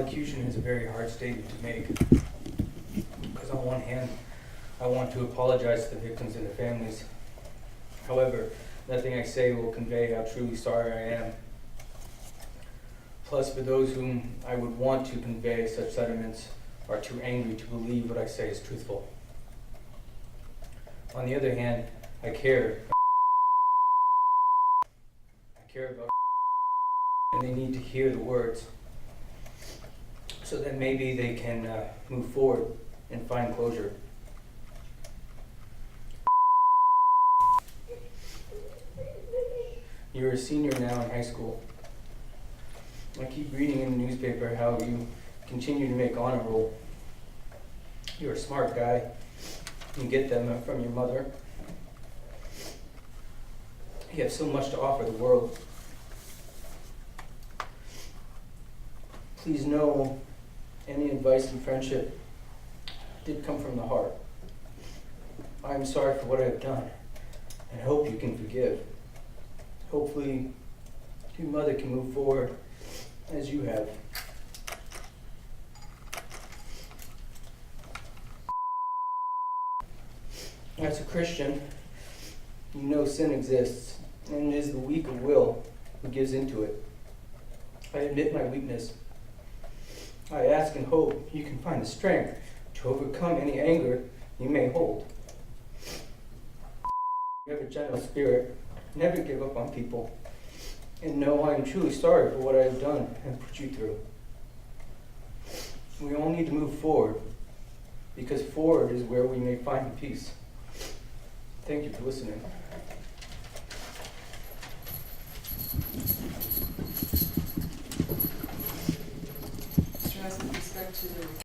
elocution is a very hard statement to make, because on one hand, I want to apologize to the victims and their families. However, nothing I say will convey how truly sorry I am. Plus, for those whom I would want to convey such sentiments are too angry to believe what I say is truthful. On the other hand, I care about and they need to hear the words so that maybe they can move forward and find closure. You're a senior now in high school. I keep reading in the newspaper how you continue to make honor roll. You're a smart guy. You get them from your mother. You have so much to offer the world. Please know any advice and friendship did come from the heart. I am sorry for what I have done and hope you can forgive. Hopefully, your mother can move forward as you have. As a Christian, you know sin exists, and it is the weak of will who gives into it. I admit my weakness. I ask and hope you can find the strength to overcome any anger you may hold. You have a gentle spirit. Never give up on people. And know I am truly sorry for what I have done and put you through. We all need to move forward, because forward is where we may find peace. Thank you for listening. Mr. Hess, with respect to the